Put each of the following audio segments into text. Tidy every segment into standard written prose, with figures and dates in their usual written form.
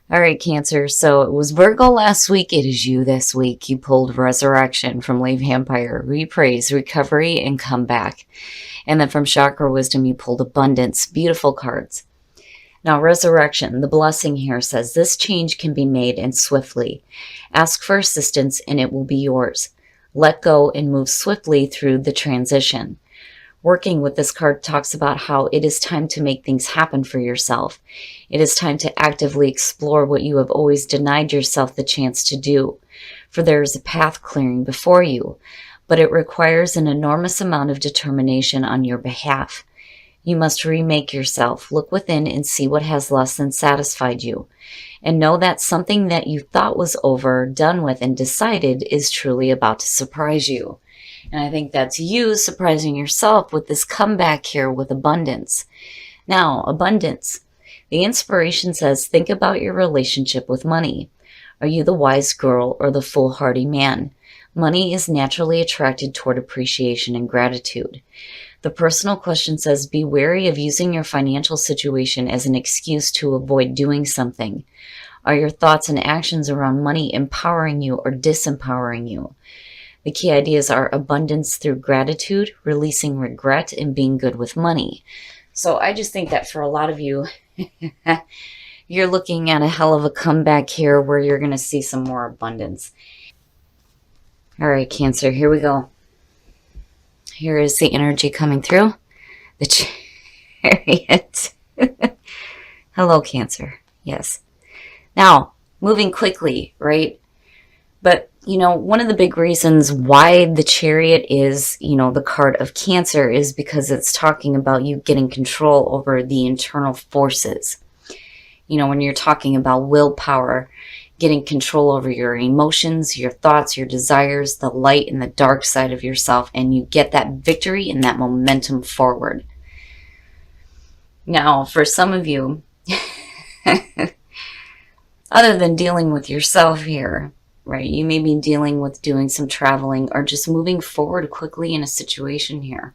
All right, Cancer. So it was Virgo last week. It is you this week. You pulled Resurrection from Leave Empire, Repraise, Recovery, and Comeback. And then from Chakra Wisdom, you pulled Abundance. Beautiful cards. Now, Resurrection, the blessing here says this change can be made and swiftly. Ask for assistance and it will be yours. Let go and move swiftly through the transition. Working with this card talks about how it is time to make things happen for yourself. It is time to actively explore what you have always denied yourself the chance to do. For there is a path clearing before you, but it requires an enormous amount of determination on your behalf. You must remake yourself, look within and see what has less than satisfied you. And know that something that you thought was over, done with, and decided is truly about to surprise you. And I think that's you surprising yourself with this comeback here with abundance. Now, abundance. The inspiration says, think about your relationship with money. Are you the wise girl or the foolhardy man? Money is naturally attracted toward appreciation and gratitude. The personal question says, be wary of using your financial situation as an excuse to avoid doing something. Are your thoughts and actions around money empowering you or disempowering you? The key ideas are abundance through gratitude, releasing regret, and being good with money. So I just think that for a lot of you, you're looking at a hell of a comeback here where you're going to see some more abundance. All right, Cancer, here we go. Here is the energy coming through. The Chariot. Hello, Cancer. Yes. Now, moving quickly, right? But, one of the big reasons why the Chariot is, the card of Cancer is because it's talking about you getting control over the internal forces. When you're talking about willpower, getting control over your emotions, your thoughts, your desires, the light and the dark side of yourself, and you get that victory and that momentum forward. Now, for some of you, other than dealing with yourself here, right, you may be dealing with doing some traveling or just moving forward quickly in a situation here.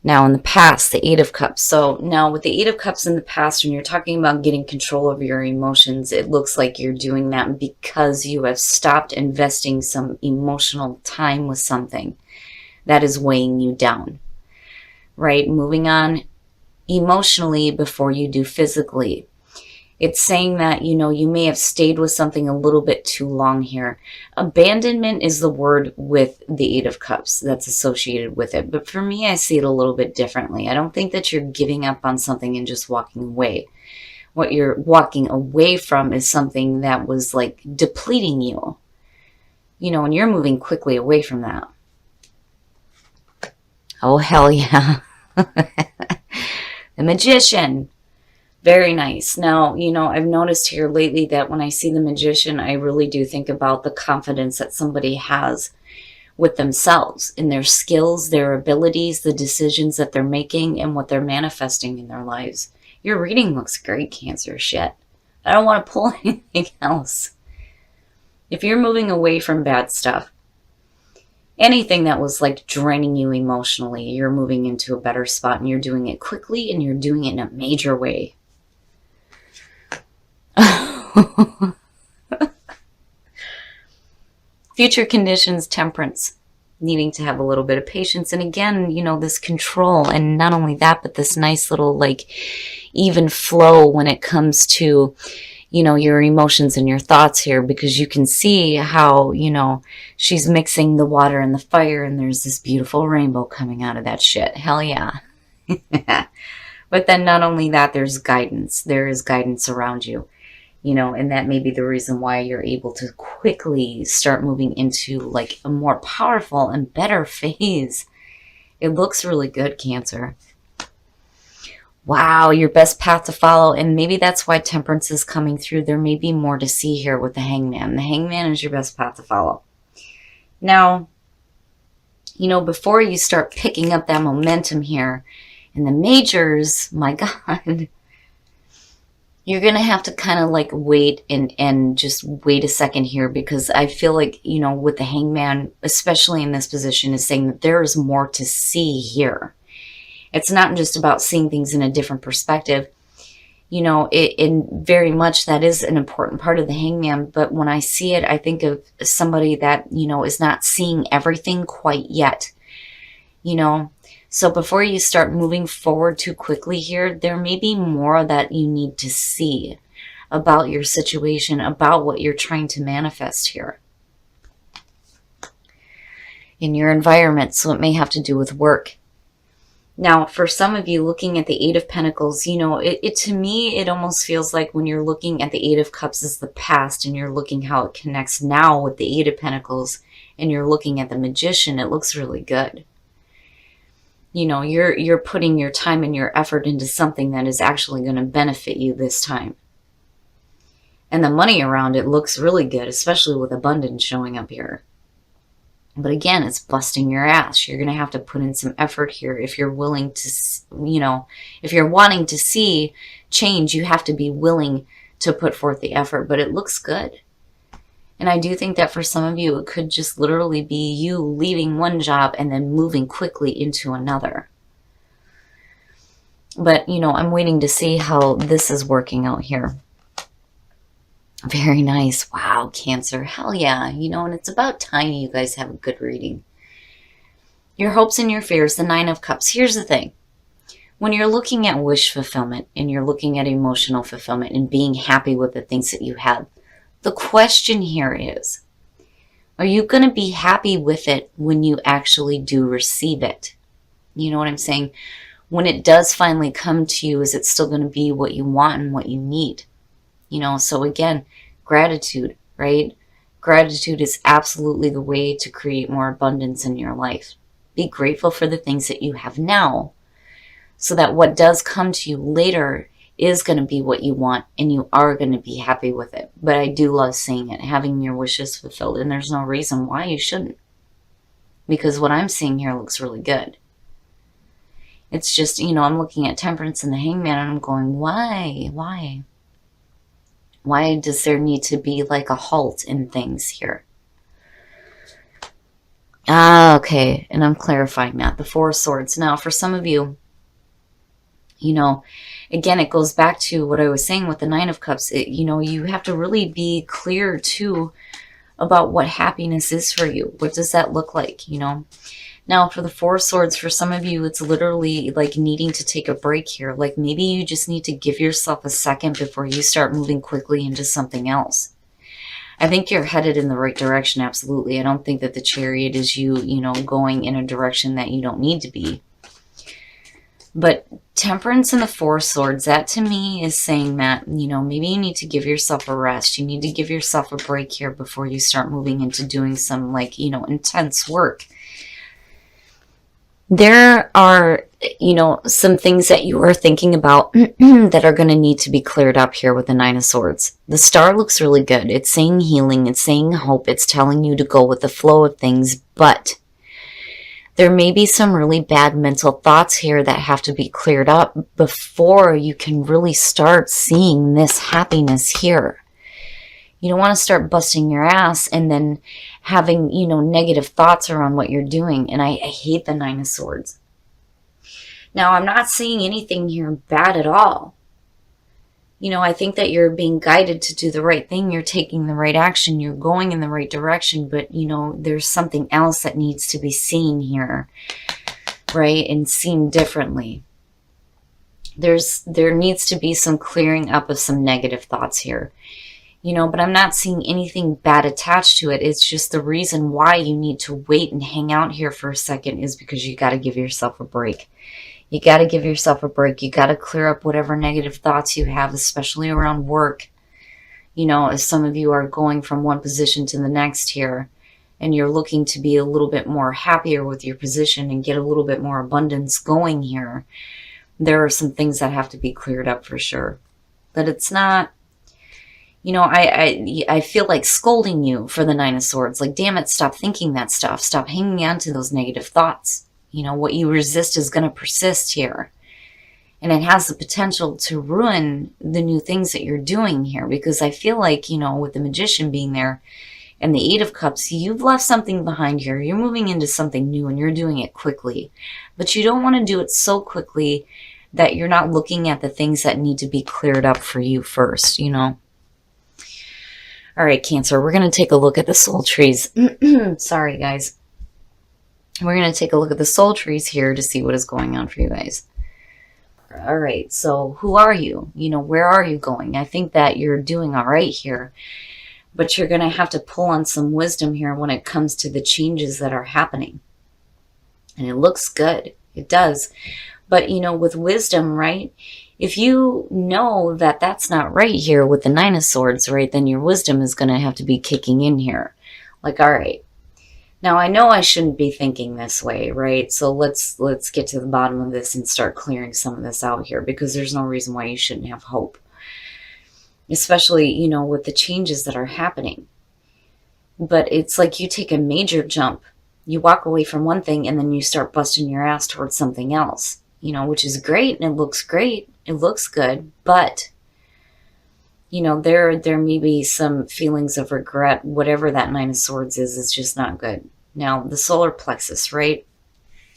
Now, in the past, the Eight of Cups. So now with the Eight of Cups in the past, when you're talking about getting control over your emotions, it looks like you're doing that because you have stopped investing some emotional time with something that is weighing you down, right? Moving on emotionally before you do physically. It's saying that, you may have stayed with something a little bit too long here. Abandonment is the word with the Eight of Cups that's associated with it. But for me, I see it a little bit differently. I don't think that you're giving up on something and just walking away. What you're walking away from is something that was like depleting you. And you're moving quickly away from that. Oh, hell yeah. The Magician. Very nice. Now, I've noticed here lately that when I see the Magician, I really do think about the confidence that somebody has with themselves, in their skills, their abilities, the decisions that they're making, and what they're manifesting in their lives. Your reading looks great, Cancer. Shit. I don't want to pull anything else. If you're moving away from bad stuff, anything that was like draining you emotionally, you're moving into a better spot and you're doing it quickly and you're doing it in a major way. Future conditions, Temperance, needing to have a little bit of patience. And again, this control, and not only that, but this nice little like even flow when it comes to, your emotions and your thoughts here, because you can see how, she's mixing the water and the fire, and there's this beautiful rainbow coming out of that shit. Hell yeah. But then not only that, there's guidance. There is guidance around you. And that may be the reason why you're able to quickly start moving into like a more powerful and better phase. It looks really good, Cancer. Wow, your best path to follow. And maybe that's why Temperance is coming through. There may be more to see here with the Hangman. The Hangman is your best path to follow. Now, before you start picking up that momentum here in the majors, my God, you're going to have to kind of like wait and just wait a second here, because I feel like, with the Hangman, especially in this position, is saying that there is more to see here. It's not just about seeing things in a different perspective. and very much that is an important part of the hangman. But when I see it, I think of somebody that, is not seeing everything quite yet, So before you start moving forward too quickly here, there may be more that you need to see about your situation, about what you're trying to manifest here in your environment. So it may have to do with work. Now, for some of you looking at the Eight of Pentacles, to me, it almost feels like when you're looking at the Eight of Cups as the past and you're looking how it connects now with the Eight of Pentacles and you're looking at the Magician, it looks really good. You're putting your time and your effort into something that is actually going to benefit you this time. And the money around it looks really good, especially with abundance showing up here. But again, it's busting your ass. You're going to have to put in some effort here. If you're willing to, if you're wanting to see change, you have to be willing to put forth the effort. But it looks good. And I do think that for some of you, it could just literally be you leaving one job and then moving quickly into another. But, I'm waiting to see how this is working out here. Very nice. Wow, Cancer. Hell yeah. And it's about time you guys have a good reading. Your hopes and your fears, the Nine of Cups. Here's the thing. When you're looking at wish fulfillment and you're looking at emotional fulfillment and being happy with the things that you have, the question here is, are you going to be happy with it when you actually do receive it? You know what I'm saying? When it does finally come to you, is it still going to be what you want and what you need? So again, gratitude, right? Gratitude is absolutely the way to create more abundance in your life. Be grateful for the things that you have now so that what does come to you later is going to be what you want and you are going to be happy with it. But I do love seeing it, having your wishes fulfilled, and there's no reason why you shouldn't. Because what I'm seeing here looks really good. It's just, I'm looking at Temperance and the Hangman and I'm going, why? Why? Why does there need to be like a halt in things here? Okay. And I'm clarifying that. The Four of Swords. Now, for some of you, again, it goes back to what I was saying with the Nine of Cups. You have to really be clear, too, about what happiness is for you. What does that look like, Now, for the Four of Swords, for some of you, it's literally like needing to take a break here. Like maybe you just need to give yourself a second before you start moving quickly into something else. I think you're headed in the right direction, absolutely. I don't think that the Chariot is you, going in a direction that you don't need to be. But Temperance and the Four of Swords, that to me is saying that, maybe you need to give yourself a rest. You need to give yourself a break here before you start moving into doing some intense work. There are, some things that you are thinking about that are going to need to be cleared up here with the Nine of Swords. The Star looks really good. It's saying healing. It's saying hope. It's telling you to go with the flow of things. But there may be some really bad mental thoughts here that have to be cleared up before you can really start seeing this happiness here. You don't want to start busting your ass and then having, negative thoughts around what you're doing. And I hate the Nine of Swords. Now, I'm not seeing anything here bad at all. I think that you're being guided to do the right thing. You're taking the right action. You're going in the right direction. But, there's something else that needs to be seen here, right? And seen differently. There needs to be some clearing up of some negative thoughts here. But I'm not seeing anything bad attached to it. It's just the reason why you need to wait and hang out here for a second is because you got to give yourself a break. You got to give yourself a break. You got to clear up whatever negative thoughts you have, especially around work. As some of you are going from one position to the next here, and you're looking to be a little bit more happier with your position and get a little bit more abundance going here, there are some things that have to be cleared up for sure. But it's not... I feel like scolding you for the Nine of Swords. Like, damn it, stop thinking that stuff. Stop hanging on to those negative thoughts. What you resist is going to persist here. And it has the potential to ruin the new things that you're doing here. Because I feel like, with the Magician being there and the Eight of Cups, you've left something behind here. You're moving into something new and you're doing it quickly. But you don't want to do it so quickly that you're not looking at the things that need to be cleared up for you first, you know? All right, Cancer, we're going to take a look at the soul trees. Sorry, guys. We're going to take a look at the soul trees here to see what is going on for you guys. All right, so who are you? You know, where are you going? I think that you're doing all right here, but you're going to have to pull on some wisdom here when it comes to the changes that are happening. And it looks good. It does. But, you know, with wisdom, right? If you know that that's not right here with the Nine of Swords, right, then your wisdom is going to have to be kicking in here. Like, all right, now I know I shouldn't be thinking this way, right? So let's get to the bottom of this and start clearing some of this out here, because there's no reason why you shouldn't have hope. Especially, you know, with the changes that are happening. But it's like you take a major jump. You walk away from one thing and then you start busting your ass towards something else. You know, which is great and it looks great. It looks good, but you know, there may be some feelings of regret. Whatever that Nine of Swords is, it's just not good. Now, the solar plexus, right?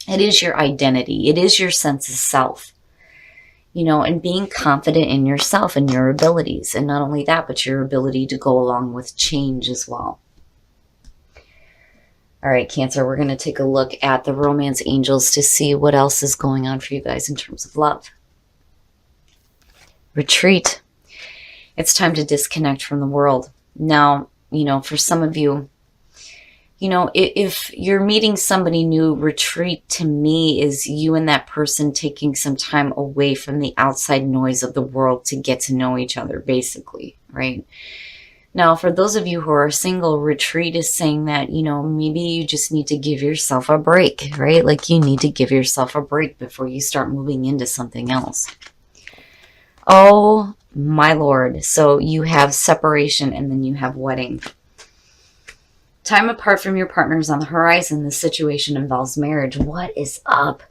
It is your identity. It is your sense of self. You know, and being confident in yourself and your abilities. And not only that, but your ability to go along with change as well. All right, Cancer, we're going to take a look at the romance angels to see what else is going on for you guys in terms of love. Retreat. It's time to disconnect from the world. Now, you know, for some of you, you know, if you're meeting somebody new, retreat to me is you and that person taking some time away from the outside noise of the world to get to know each other, basically, right? Now, for those of you who are single, retreat is saying that, you know, maybe you just need to give yourself a break, right? Like you need to give yourself a break before you start moving into something else. Oh, my Lord. So you have separation and then you have wedding. Time apart from your partners on the horizon. This situation involves marriage. What is up?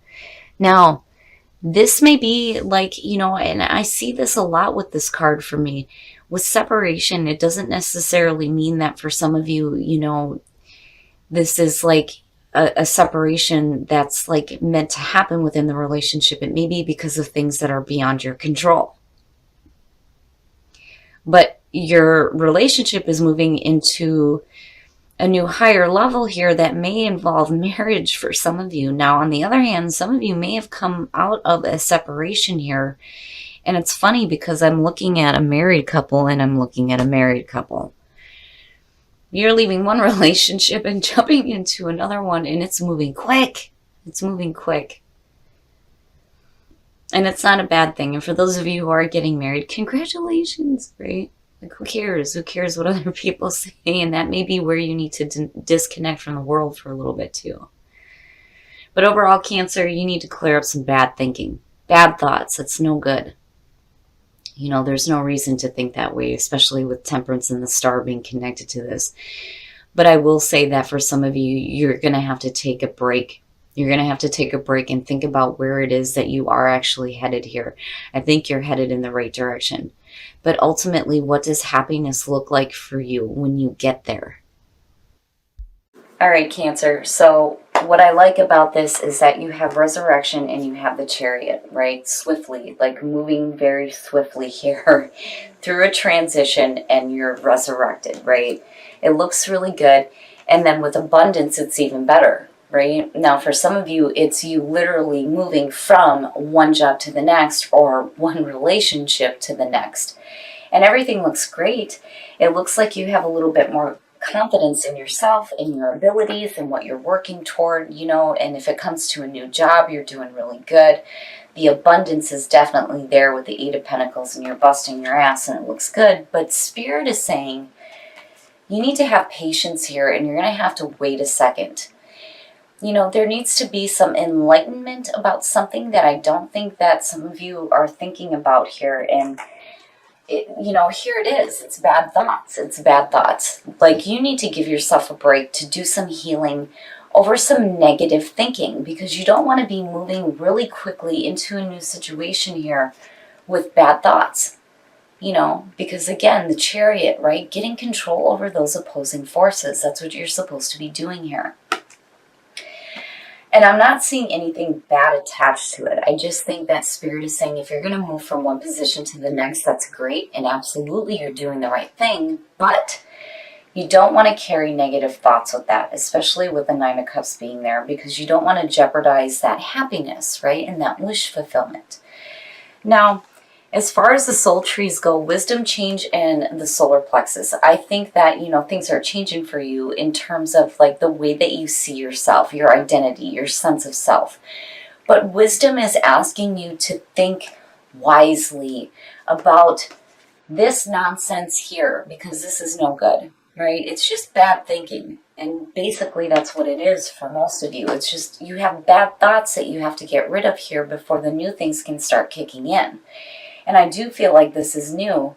Now, this may be like, you know, and I see this a lot with this card for me. With separation, it doesn't necessarily mean that for some of you, you know, this is like a separation that's like meant to happen within the relationship. It may be because of things that are beyond your control. But your relationship is moving into a new higher level here that may involve marriage for some of you. Now, on the other hand, some of you may have come out of a separation here. And it's funny because I'm looking at a married couple and I'm looking at a married couple. You're leaving one relationship and jumping into another one, and it's moving quick. It's moving quick. And it's not a bad thing. And for those of you who are getting married, congratulations, right? Like, who cares? Who cares what other people say? And that may be where you need to disconnect from the world for a little bit too. But overall, Cancer, you need to clear up some bad thinking. Bad thoughts. It's no good. You know, there's no reason to think that way, especially with Temperance and the Star being connected to this. But I will say that for some of you, you're going to have to take a break. You're going to have to take a break and think about where it is that you are actually headed here. I think you're headed in the right direction. But ultimately, what does happiness look like for you when you get there? All right, Cancer. So what I like about this is that you have resurrection and you have the Chariot, right? Swiftly, like moving very swiftly here through a transition, and you're resurrected, right? It looks really good. And then with abundance, it's even better, right? Now, for some of you, it's you literally moving from one job to the next or one relationship to the next. And everything looks great. It looks like you have a little bit more confidence in yourself and your abilities and what you're working toward, you know, and if it comes to a new job, you're doing really good. The abundance is definitely there with the Eight of Pentacles, and you're busting your ass and it looks good. But Spirit is saying you need to have patience here, and you're going to have to wait a second. You know, there needs to be some enlightenment about something that I don't think that some of you are thinking about here. And you know, here it is. It's bad thoughts. It's bad thoughts. Like, you need to give yourself a break to do some healing over some negative thinking, because you don't want to be moving really quickly into a new situation here with bad thoughts. You know, because again, the Chariot, right? Getting control over those opposing forces. That's what you're supposed to be doing here. And I'm not seeing anything bad attached to it. I just think that Spirit is saying if you're going to move from one position to the next, that's great. And absolutely, you're doing the right thing. But you don't want to carry negative thoughts with that, especially with the Nine of Cups being there, because you don't want to jeopardize that happiness, right? And that wish fulfillment. Now, as far as the soul trees go, wisdom change in the solar plexus. I think that, things are changing for you in terms of like the way that you see yourself, your identity, your sense of self. But wisdom is asking you to think wisely about this nonsense here, because this is no good, right? It's just bad thinking. And basically that's what it is for most of you. It's just you have bad thoughts that you have to get rid of here before the new things can start kicking in. And I do feel like this is new,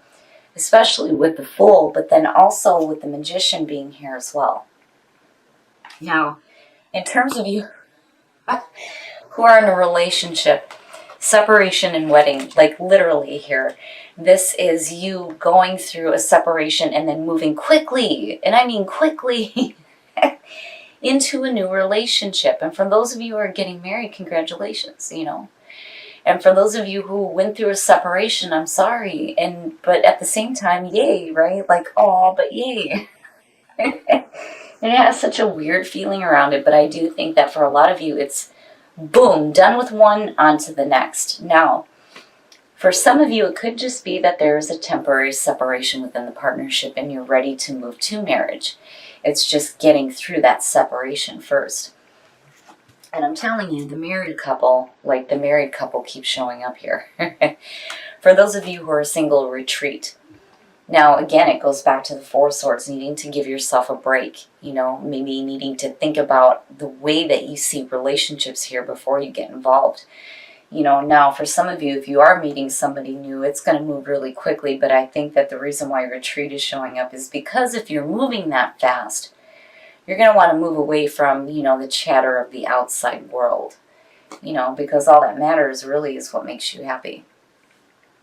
especially with the Fool, but then also with the Magician being here as well. Now, in terms of you who are in a relationship, separation and wedding, like literally here, this is you going through a separation and then moving quickly, and I mean quickly, into a new relationship. And for those of you who are getting married, congratulations, And for those of you who went through a separation, I'm sorry. But at the same time, yay, right? Like, oh, but yay. And it has such a weird feeling around it, but I do think that for a lot of you, it's boom, done with one, on to the next. Now, for some of you, it could just be that there is a temporary separation within the partnership and you're ready to move to marriage. It's just getting through that separation first. And I'm telling you, the married couple keeps showing up here. For those of you who are single, retreat. Now, again, it goes back to the Four of Swords, needing to give yourself a break. Maybe needing to think about the way that you see relationships here before you get involved. Now, for some of you, if you are meeting somebody new, it's going to move really quickly. But I think that the reason why retreat is showing up is because if you're moving that fast, you're going to want to move away from, the chatter of the outside world, because all that matters really is what makes you happy.